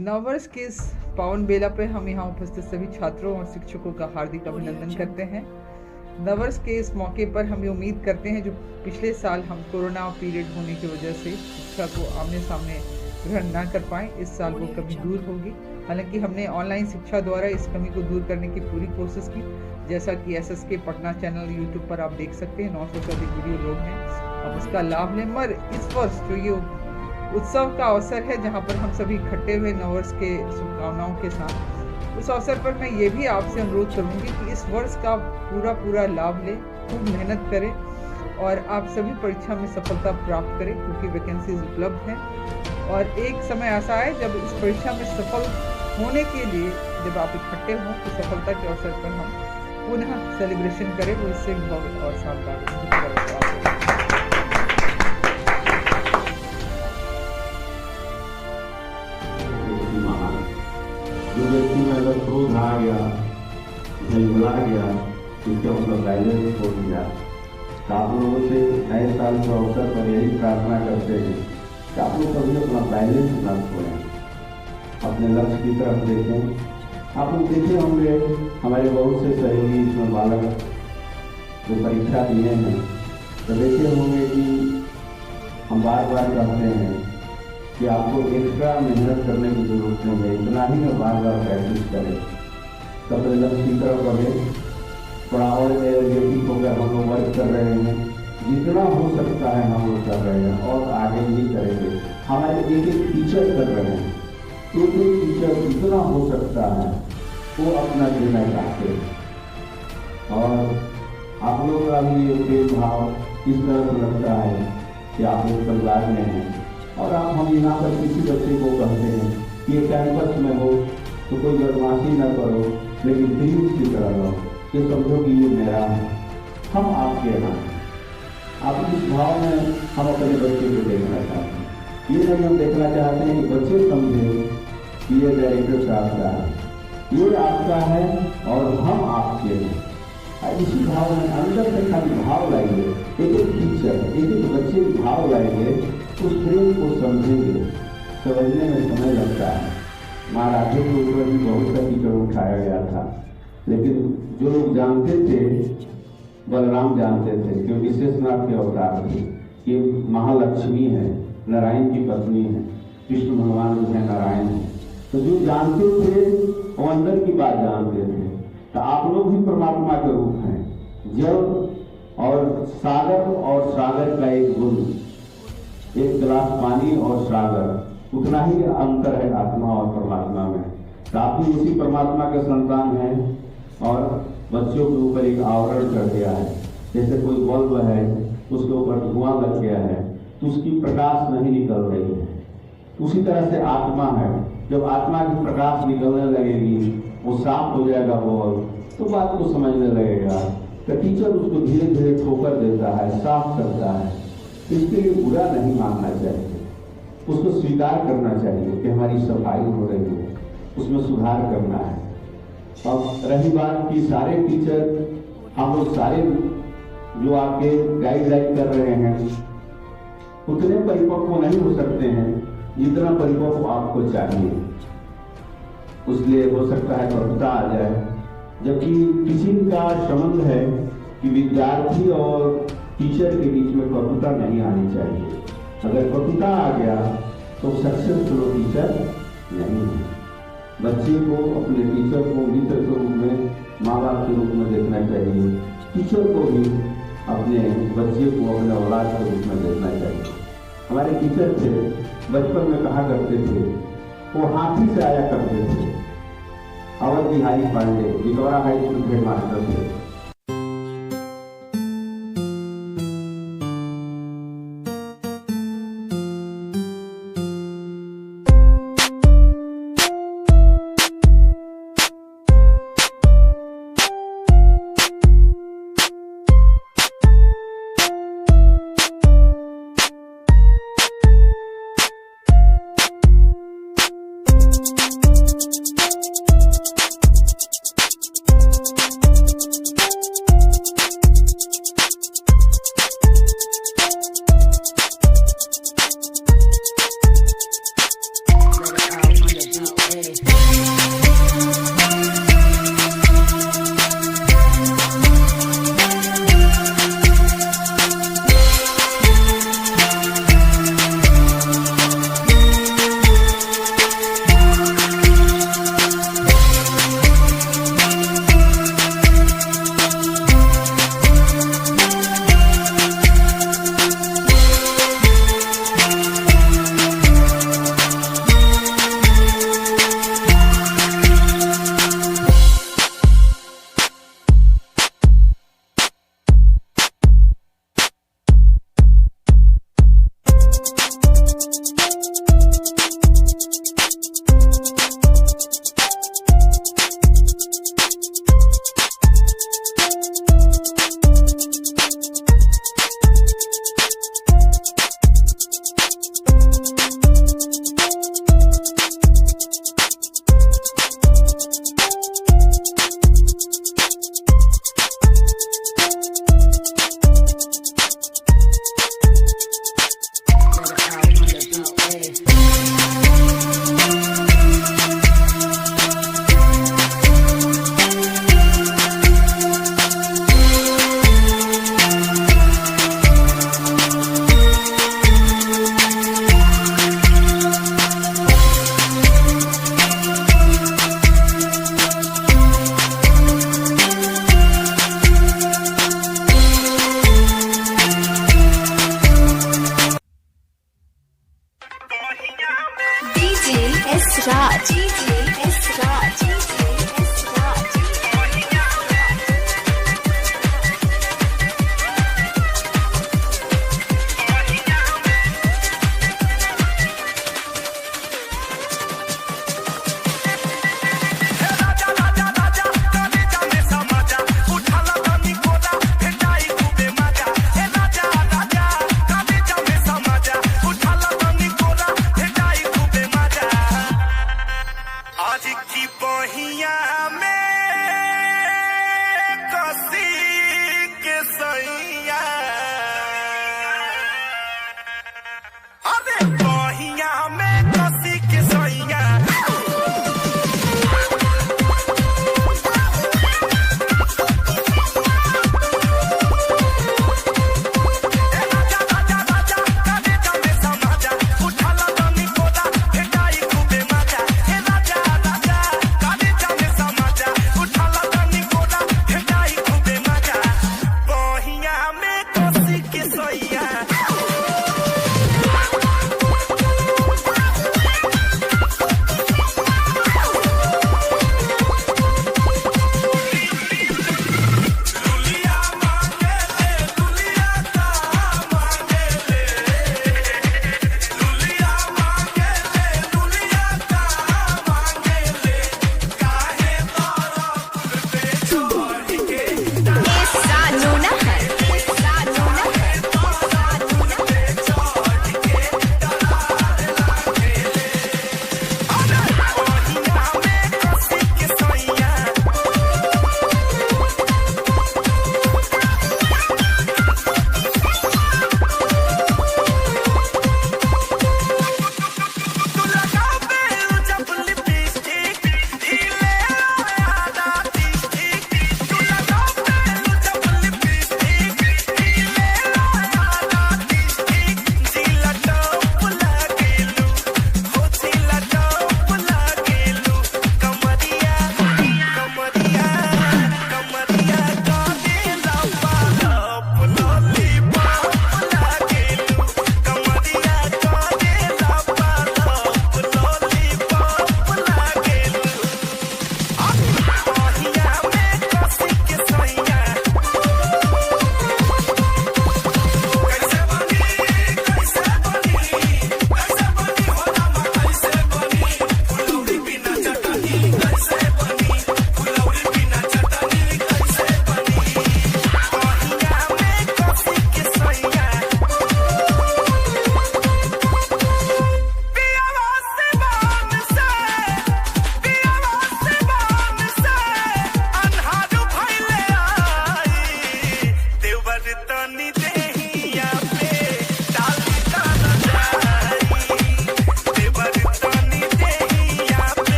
नववर्ष के इस पावन बेला पे हम यहाँ उपस्थित सभी छात्रों और शिक्षकों का हार्दिक अभिनंदन करते हैं। नववर्ष के इस मौके पर हम ये उम्मीद करते हैं जो पिछले साल हम कोरोना पीरियड होने की वजह से शिक्षा को आमने सामने ग्रहण ना कर पाए, इस साल वो कमी दूर होगी। हालांकि हमने ऑनलाइन शिक्षा द्वारा इस कमी को दूर करने की पूरी कोशिश की, जैसा कि SSK पटना चैनल यूट्यूब पर आप देख सकते हैं। 900 से अधिक वीडियो लोग हैं, अब उसका लाभ लें। मगर इस वर्ष जो ये उत्सव का अवसर है जहाँ पर हम सभी इकट्ठे हुए नववर्ष के शुभकामनाओं के साथ, उस अवसर पर मैं ये भी आपसे अनुरोध करूँगी कि इस वर्ष का पूरा लाभ लें, खूब मेहनत करें और आप सभी परीक्षा में सफलता प्राप्त करें, क्योंकि वैकेंसीज उपलब्ध हैं। और एक समय ऐसा है जब इस परीक्षा में सफल होने के लिए जब आप इकट्ठे हों तो सफलता के अवसर पर हम पुनः सेलिब्रेशन करें, वो इससे भव्य और शानदार। जो व्यक्ति में अगर क्रोध आ गया, झलझला गया, इसका मतलब बैलेंस हो गया। तो आप लोगों से नए साल के अवसर पर यही प्रार्थना करते हैं कि आप लोग कभी अपना बैलेंस न छोड़ें, अपने लक्ष्य की तरफ देखें। आप लोग देखे होंगे हमारे बहुत से सहयोगी इसमें बालक जो परीक्षा दिए हैं, तो देखे होंगे कि हम बार कहते हैं कि आपको एक्स्ट्रा मेहनत करने की जरूरत नहीं है, इतना ही में बार प्रैक्टिस करें, तब लक्ष्य की तरफ बढ़े। थोड़ा और एनर्जेटिक होकर हम लोग वर्क कर रहे हैं, जितना हो सकता है हम लोग कर रहे हैं और आगे भी करेंगे। हमारे एक टीचर कर रहे हैं, एक टीचर जितना हो सकता है वो अपना देना चाहते हैं। और आप लोग का भी ये प्रेम भाव इस तरह से लगता है कि आप लोग परिवार में हैं। और आप हम यहाँ पर किसी बच्चे को कहते हैं कि ये कैंपस में हो तो कोई बदमाशी न करो, लेकिन प्लीज की तरह रहो, ये समझो कि ये मेरा है, हम आपके हैं। आप इस भाव में हम अपने बच्चे को देखना चाहते हैं। ये नहीं हम देखना चाहते हैं कि बच्चे समझे कि ये डायरेक्टर साहब का है, ये आपका है और हम आपके हैं। इसी भाव में अंदर से खाली भाव लाएंगे, एक टीचर एक बच्चे की भाव लाएंगे, उस प्रेम को समझेंगे। समझने में समय लगता है। महाराजे के ऊपर भी बहुत सा कीचड़ उठाया गया था, लेकिन जो लोग जानते थे, बलराम जानते थे क्योंकि शेषनाग के अवतार थे, ये महालक्ष्मी है, नारायण की पत्नी है, कृष्ण भगवान जो है नारायण है। तो जो जानते थे वो अंदर की बात जानते थे। तो आप लोग भी परमात्मा के रूप हैं। जल और सागर का एक गुण, एक गिलास पानी और सागर, उतना ही अंतर है आत्मा और परमात्मा में। तो आप भी उसी परमात्मा के संतान हैं और बच्चों के ऊपर एक आवरण कर दिया है। जैसे कोई बल्ब है, उसके ऊपर धुआं लग गया है तो उसकी प्रकाश नहीं निकल रही है, उसी तरह से आत्मा है। जब आत्मा की प्रकाश निकलने लगेगी, वो साफ हो जाएगा बल्ब, तो बात को समझने लगेगा। तो टीचर उसको धीरे धीरे ठोकर देता है, साफ करता है। इसके लिए बुरा नहीं मानना चाहिए, उसको स्वीकार करना चाहिए कि हमारी सफाई हो रही है, उसमें सुधार करना है। अब रही बात कि सारे टीचर, हम लोग सारे जो आपके गाइडलाइन कर रहे हैं उतने परिपक्व नहीं हो सकते हैं जितना परिपक्व आपको चाहिए। उसलिए हो सकता है कटुता आ जाए, जबकि टीचिंग का संबंध है कि विद्यार्थी और टीचर के बीच में कटुता नहीं आनी चाहिए। अगर कटुता आ गया तो सक्सेसफुल टीचर नहीं है। बच्चे को अपने टीचर को मित्र के रूप में, माँ बाप के रूप में देखना चाहिए। टीचर को भी अपने बच्चे को अपने औलाद के रूप में देखना चाहिए। हमारे टीचर थे, बचपन में कहा करते थे, वो हाथी से आया करते थे। अवध बिहारी पांडे जितौरा हाई स्कूल के मास्टर थे। एस राज एस राज एस राज।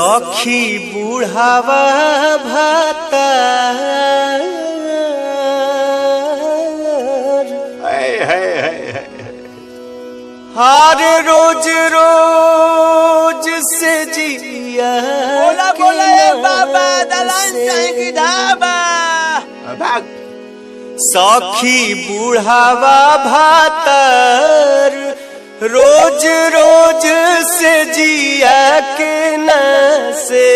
सखी बुढ़ावा भाता हर रोज रोज से जिया बोला बोला बाबा दलान चाहेंगे ढाबा भाग सखी बुढ़ावा भातर रोज रोज से जिया के न से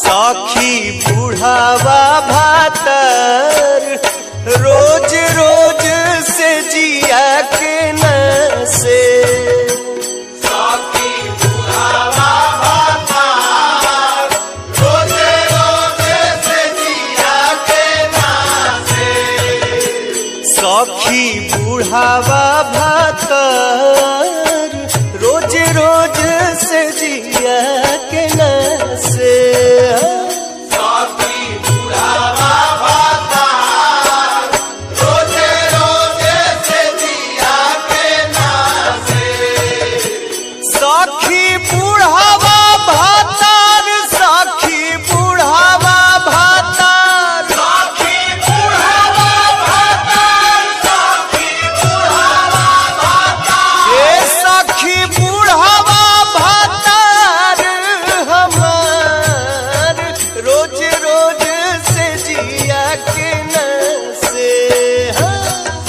सखी बुढ़ावा भातर रोज रोज से जिया के न से सखी बुढ़ावा भातर रोज रोज से जिया के न से सखी बुढ़ावा भाता रोज रोज से जिया के नासे सखी बुढ़ावा भातर सखी बुढ़ावा भातर सखी बुढ़ावा भाता सखी बुढ़ावा भाता ए सखी बुढ़ावा भातर हमार रोज रोज से जिया के न से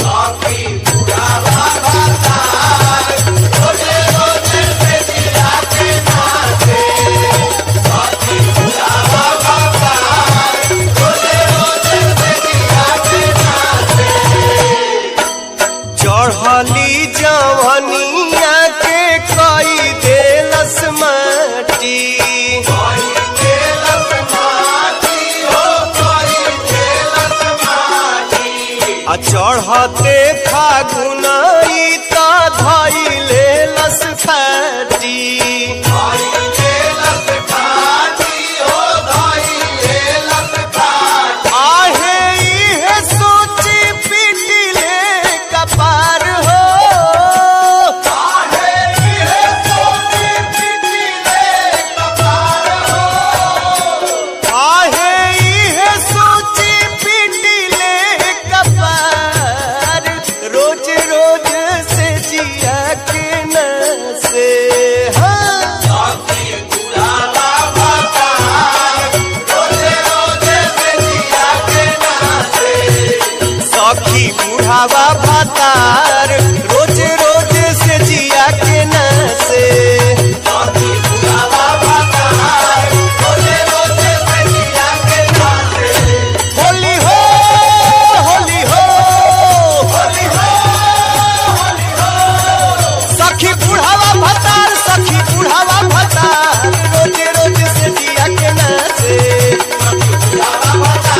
सखी बुढ़ावा भाता रोज रोज से जिया के नासे सखी बुढ़ावा भाता रोज रोज से जिया के नासे चढ़ली जवनिया के कई देलस माटी कोई खेलत माटी हो कोई खेलत माटी आ चढ़ते फागुनई त धइले लस फाटी कोई खेलत माटी हो कोई खेलत माटी आहे इहे सोची पिटिले कपार हो आहे इहे सोची पिटिले कपार हो आहे इहे सोची पिटिले कपार रोज रोज से जिया के न से सखी बुढ़ावा भाता रोज रोज से जिया के नासे सखी बुढ़ावा भातार रोज रोज से जिया के न से सखी बुढ़ावा भाता रोज रोज से जिया के नासे होली हो होली हो होली हो होली हो सखी बुढ़ावा भातार सखी बुढ़ावा भातार रोज रोज से जिया के न से बुढ़ावा भाता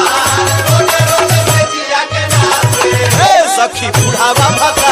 रोज रोज से जिया के नासे हे सखी बुढ़ावा भातार